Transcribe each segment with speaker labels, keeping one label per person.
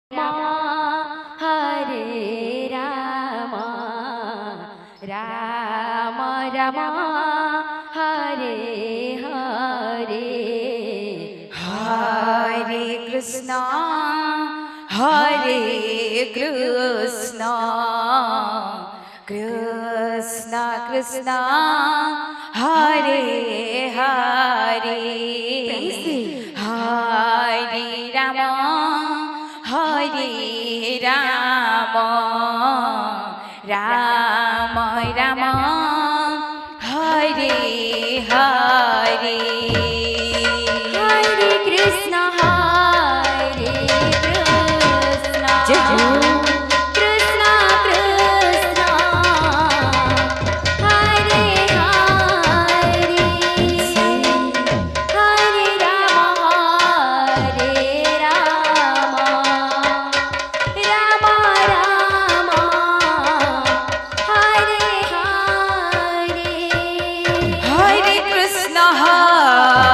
Speaker 1: Hare Rama, Rama Rama, Hare Hare,
Speaker 2: Hare Krishna, Hare Krishna, Krishna Krishna, Hare Hare, Hare Rama, Hare Rama, Rama Rama, Hare Hare.
Speaker 1: Hare Krishna, Hare Krishna, Krishna Krishna, Hare Hare, Hare Rama, Hare Rama, Rama Rama, Hare Hare.
Speaker 2: Hare Krishna, Hare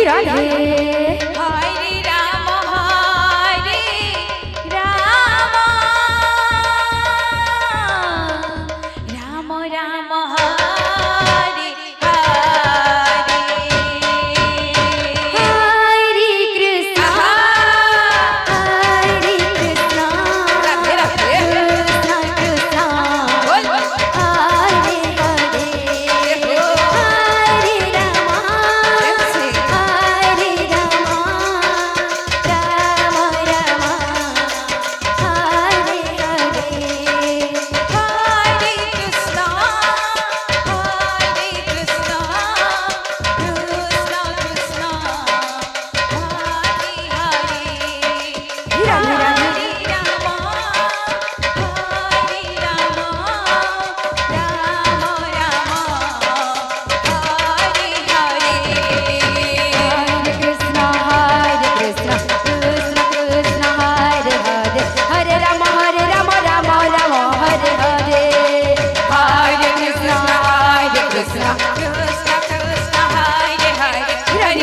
Speaker 1: Radhe
Speaker 2: হরে রাম হরে রাম রাম রাম হরে হরে
Speaker 1: হরে কৃষ্ণ হরে কৃষ্ণ
Speaker 2: রাধে রাধে
Speaker 1: কৃষ্ণ কৃষ্ণ
Speaker 2: বল বল
Speaker 1: হরে হরে হরে রাম হরে রাম রাম রাম হরে হরে
Speaker 2: হরে কৃষ্ণ হরে কৃষ্ণ কৃষ্ণ কৃষ্ণ হরে হরে
Speaker 1: রাধে রাধে
Speaker 2: হরে রাম হরে Ram Ram Ram Hare Hare
Speaker 1: Hare Krishna, Hare Krishna, Krishna Krishna, Hare Hare, Hare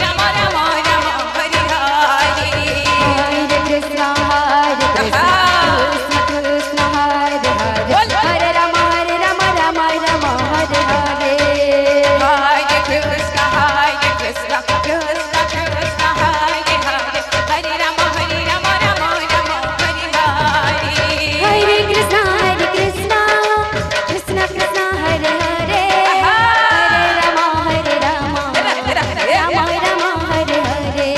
Speaker 1: Rama, Hare Rama, Rama Rama, Hare Hare.
Speaker 2: Hare Krishna, Hare Krishna, Krishna Krishna, Hare Hare, Hare Rama, Hare Rama, Rama Rama, Hare Hare.
Speaker 1: Hare Krishna, Hare Krishna, Krishna Krishna, Hare Hare, Hare Rama, Hare Rama, Rama Rama, Hare Hare.
Speaker 2: Hare Krishna, Hare Krishna, Krishna Krishna, Hare Hare, Hare Rama, Hare Rama, Rama Rama, Hare Hare.
Speaker 1: Hare Krishna, Hare Krishna, Krishna Krishna, Hare Hare, Hare Rama, Hare Rama, Rama Rama, Hare Hare.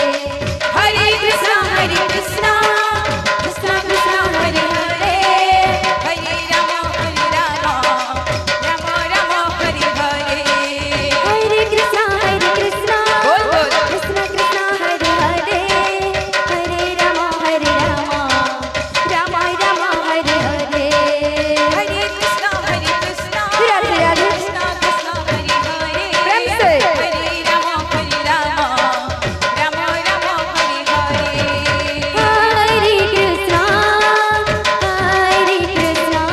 Speaker 2: Hare Krishna, Hare Krishna,
Speaker 1: Krishna Krishna, Hare Hare.
Speaker 2: Hare Rama, Hare Rama, Rama Rama, Hare Hare.
Speaker 1: Hare Krishna, Hare Krishna,
Speaker 2: Bol bol.
Speaker 1: Krishna Krishna, Hare Hare, Hare Rama, Hare Rama, Rama Rama, Hare Hare.
Speaker 2: Hare Krishna, Hare Krishna,
Speaker 1: Radhe Radhe.
Speaker 2: Krishna Krishna, Hare Hare.
Speaker 1: प्रेम से।
Speaker 2: Hare Rama, Hare Rama, Rama Rama, Hare Hare.
Speaker 1: Hare Krishna, Hare Krishna,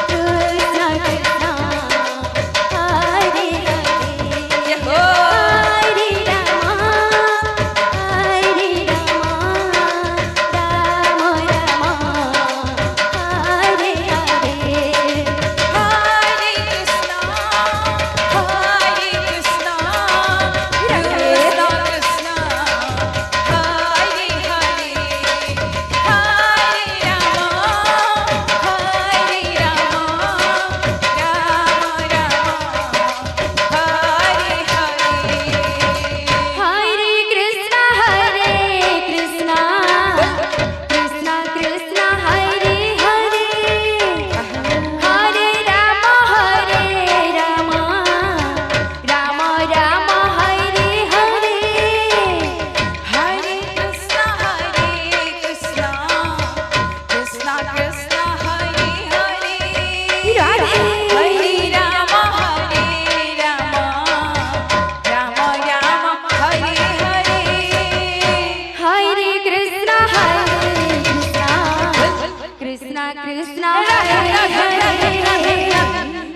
Speaker 1: Krishna Krishna, Hare Hare.
Speaker 2: Yeho.
Speaker 1: Hare Rama, Hare Rama, Rama Rama, Hare Hare.
Speaker 2: Hare Krishna, Hare Krishna, Krishna Krishna, Hare Hare. Hare Rama, Hare Rama, Rama Rama, Hare Hare.
Speaker 1: Hare Krishna, Hare Krishna, Krishna Krishna, Hare Hare, Hare Rama, Hare Rama, Rama Rama, Hare Hare.
Speaker 2: Hare Krishna, Hare Krishna, Krishna Krishna, Hare Hare.
Speaker 1: Radhe.
Speaker 2: Hare Rama, Hare Rama, Rama Rama, Hare Hare.
Speaker 1: Hare Krishna, Hare Krishna, Krishna Krishna, Hare Hare,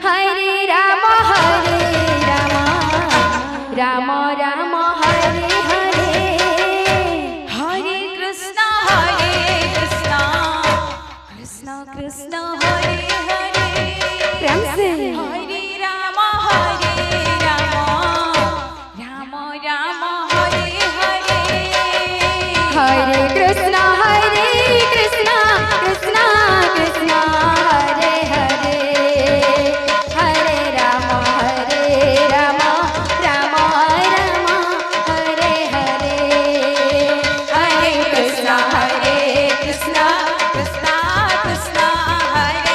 Speaker 1: Hare Rama, Hare Rama, Rama Rama, Hare Hare.
Speaker 2: Hare Krishna, Hare Krishna, Krishna Krishna, Hare Hare.
Speaker 1: प्रेम से।
Speaker 2: Hare Rama, Hare Rama, Rama Rama, Hare Hare.
Speaker 1: Hare Krishna, Hare Krishna, Krishna Krishna, Hare Hare, Hare Rama, Hare Rama, Rama Rama, Hare Hare.
Speaker 2: Hare Krishna, Hare Krishna, Krishna Krishna, Hare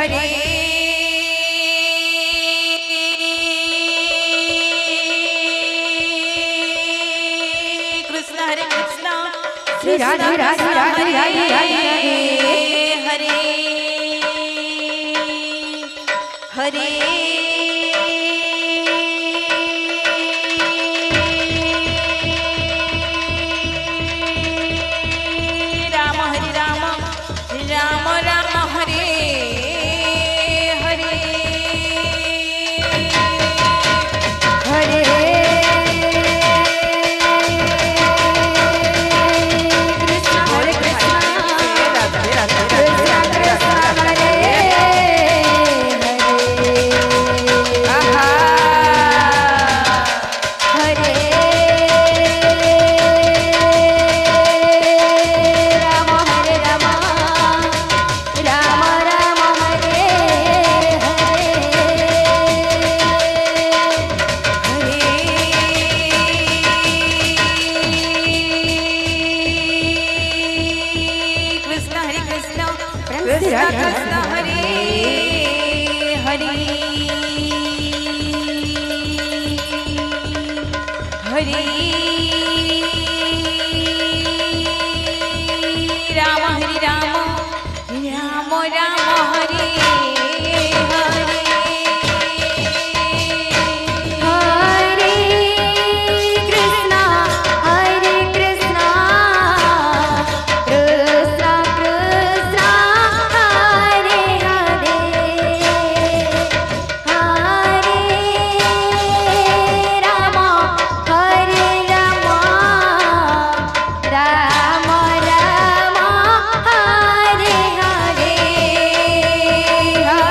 Speaker 2: Hare Krishna Hare Krishna Krishna Krishna Hare Hare Rama Hare Rama Rama Rama Hare Hare
Speaker 1: Hare Krishna Hare Krishna Krishna Krishna Hare
Speaker 2: Aha
Speaker 1: Hare Rama Hare Rama Rama Rama Hare
Speaker 2: Krishna Hare Krishna
Speaker 1: Krishna
Speaker 2: Krishna
Speaker 1: Krishna
Speaker 2: Krishna Hare Hare Hare Rama Hare Rama Rama Rama Hare Hare
Speaker 1: Hare Krishna Hare Krishna Krishna Krishna Hare Hare Hare Rama Hare Rama Rama Rama Hare Hare
Speaker 2: Hare Krishna Hare Krishna
Speaker 1: Hare
Speaker 2: Krishna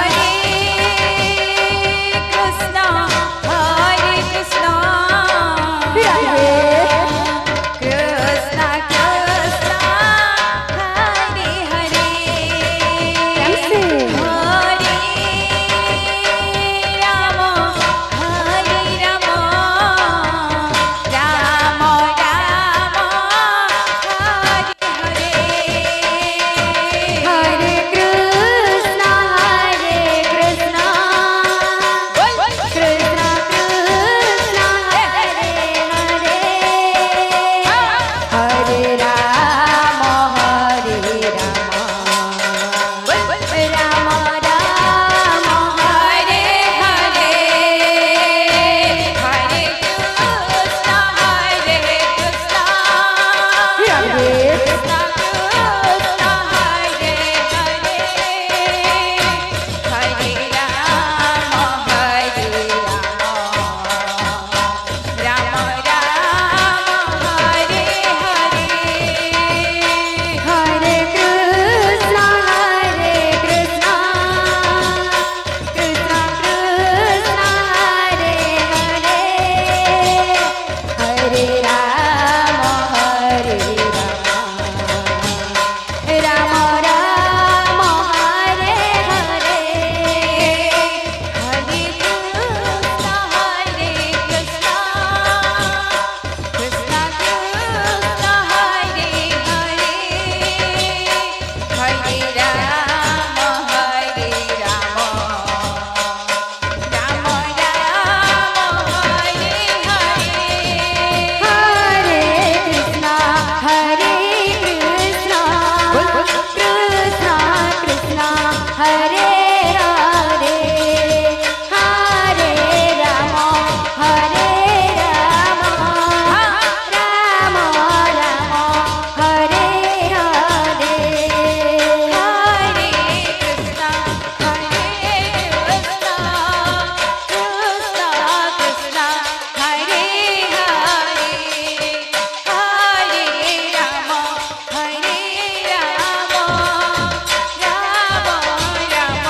Speaker 2: Krishna Hare Hare
Speaker 1: कैसे?
Speaker 2: Hare Rama Hare Rama Rama Rama Hare Hare
Speaker 1: Hare Krishna Hare Krishna Krishna Krishna Hare Hare Hare Rama Hare Rama Rama Rama
Speaker 2: Hare Hare Hare Krishna Hare Krishna
Speaker 1: Hare
Speaker 2: Krishna Krishna Hare Hare Hare Rama Hare Rama Rama Rama Hare Hare
Speaker 1: Hare Krishna Hare Krishna Krishna Krishna Hare Hare Hare Rama Hare Rama Rama Rama Hare Hare
Speaker 2: Hare Krishna Hare Krishna Krishna Krishna Hare Hare Hare Rama Hare Rama Rama Rama Hare Hare
Speaker 1: Krishna Hare Krishna Krishna Krishna Hare Hare Hare Rama Hare Rama Rama Rama Hare Hare
Speaker 2: Hare Krishna Hare Krishna Krishna Krishna Hare Hare Hare Rama Hare Rama Rama Rama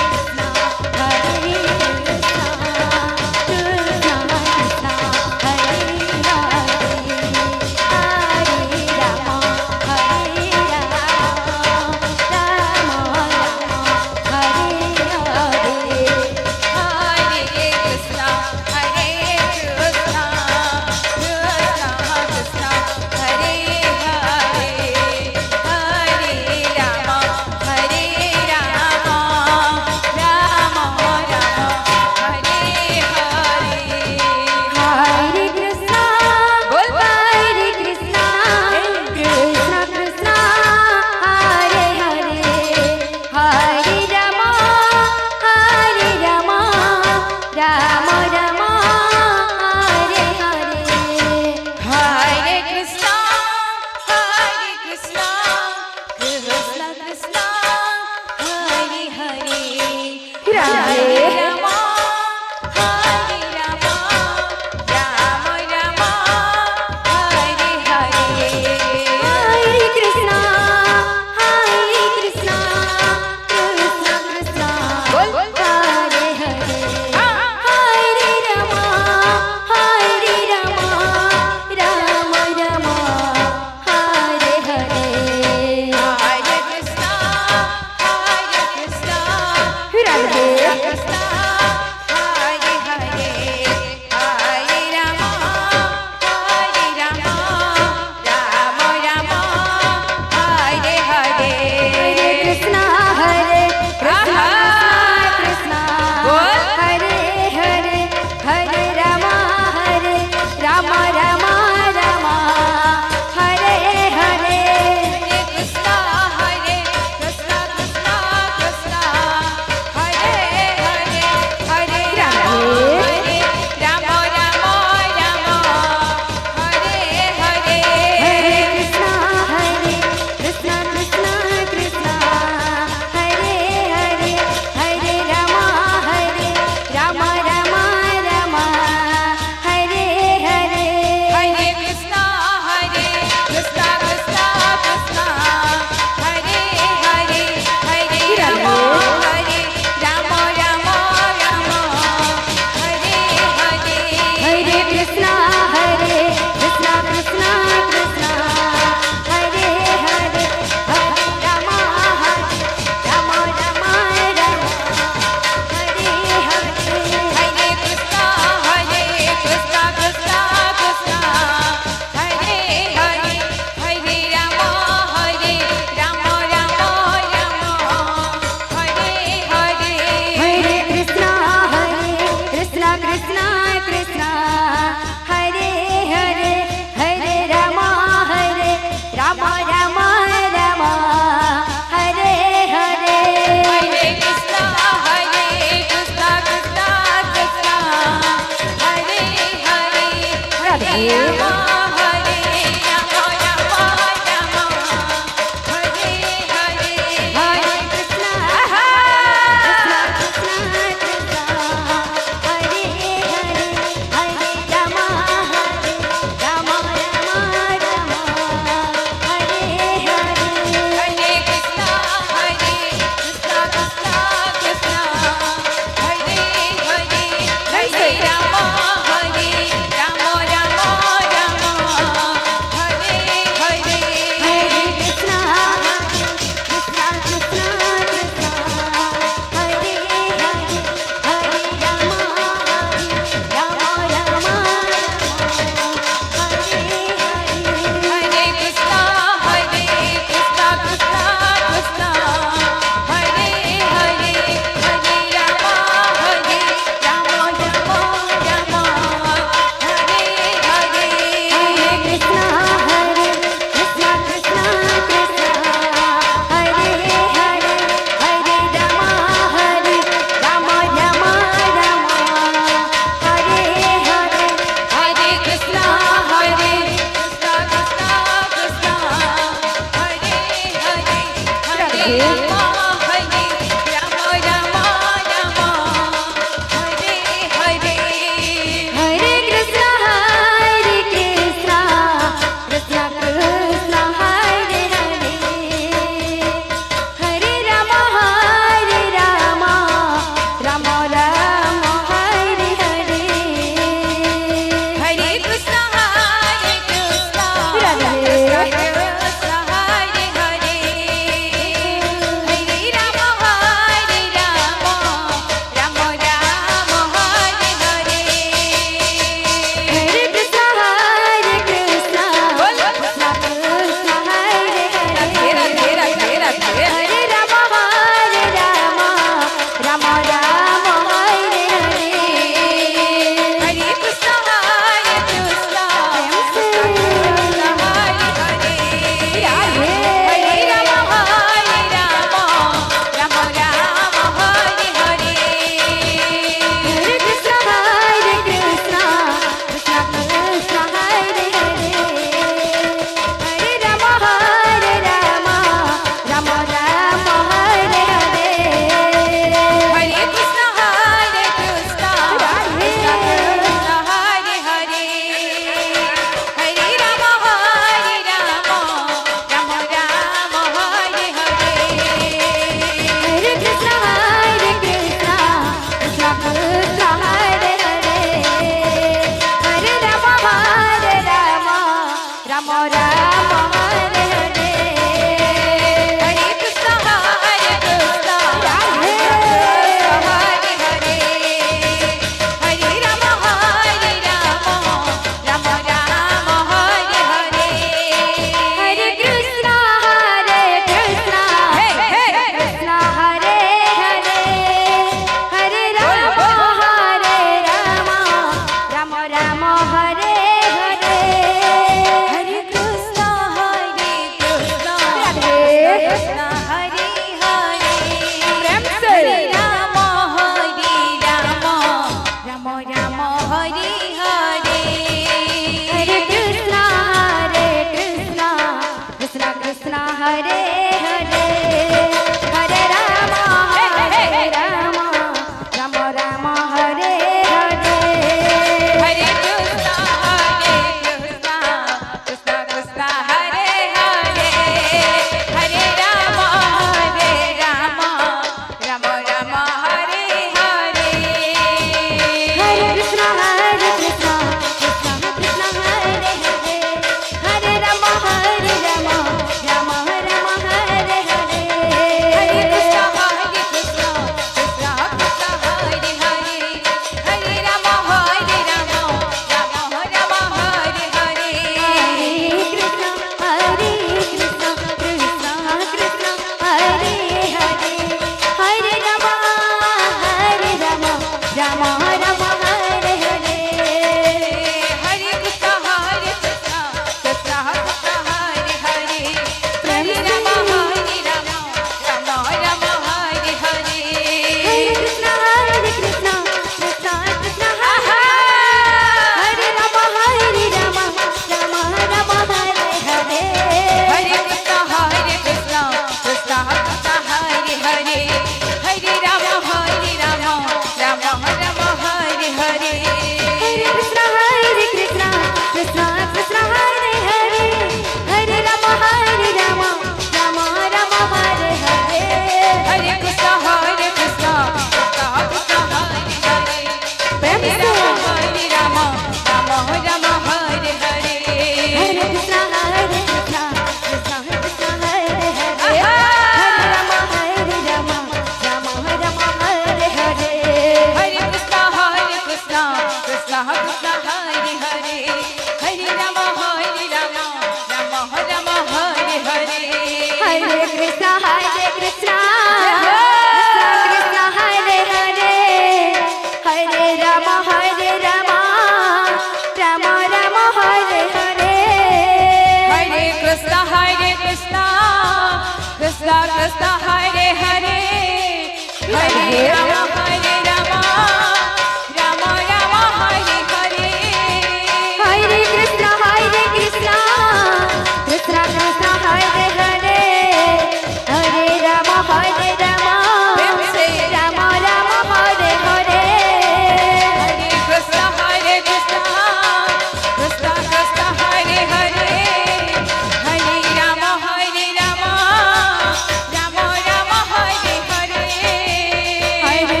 Speaker 1: Hare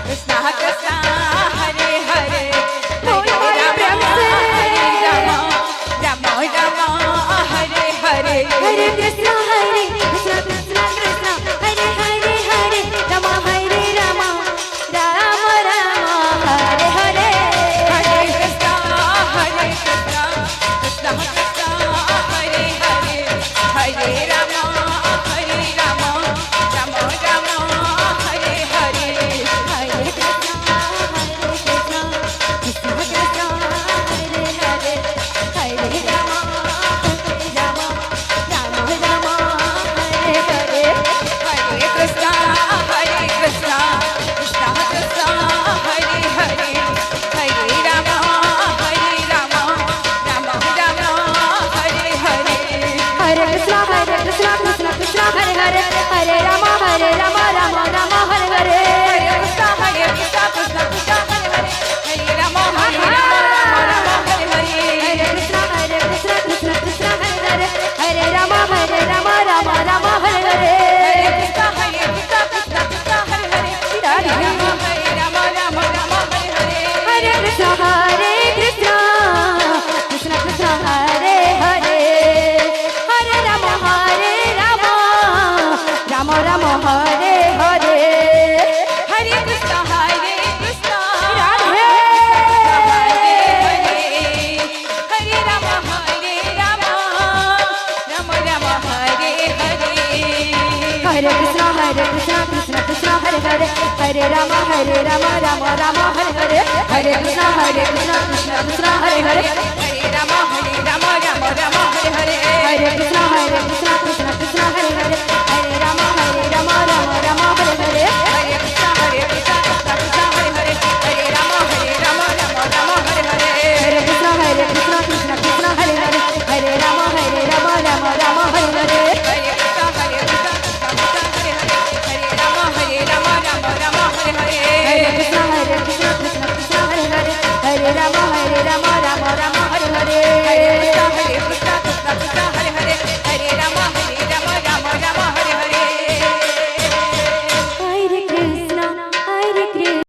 Speaker 2: Krishna Krishna Hare Hare
Speaker 1: बोल
Speaker 2: Hare
Speaker 1: बोल
Speaker 2: Rama
Speaker 1: प्रेम से।
Speaker 2: Hare Rama Rama Rama Hare Hare
Speaker 1: हरे कृष्णा कृष्णा कृष्णा हरे हरे हरे रामा हरे Rama Ram Ram Hare Hare
Speaker 2: Hare Krishna Krishna Krishna Hare Hare Hare Rama Rama Rama Hare Hare
Speaker 1: हरे Krishna Krishna Krishna Hare Hare Hare Rama Rama Ram Ram Hare Hare
Speaker 2: Hare Krishna Krishna Krishna Hare Hare Hare Rama Rama Rama Hare Hare
Speaker 1: हरे Krishna Krishna Krishna Hare Hare Hare Rama Ram Ram Hare Hare
Speaker 2: Hare Krishna Krishna Krishna Hare Hare Hare Rama Rama Hare Hare
Speaker 1: हरे Krishna Krishna Krishna Hare Hare Hare Rama Ram Ram Hare Hare
Speaker 2: Hare Krishna Krishna Krishna Hare Hare Hare Rama Rama Hare Hare
Speaker 1: हरे Krishna Krishna Krishna Hare Hare Hare Ram Ram Ram Hare Hare
Speaker 2: Hare Krishna
Speaker 1: Radhe
Speaker 2: Hare Rama Rama Rama Hare Hare
Speaker 1: हरे Krishna Krishna Krishna Hare Hare Hare Ram Ram Ram Hare Hare Hare Krishna Krishna Krishna Hare Hare
Speaker 2: Hare Rama Rama Rama Hare Hare
Speaker 1: हरे कृष्णा कृष्णा कृष्णा हरे हरे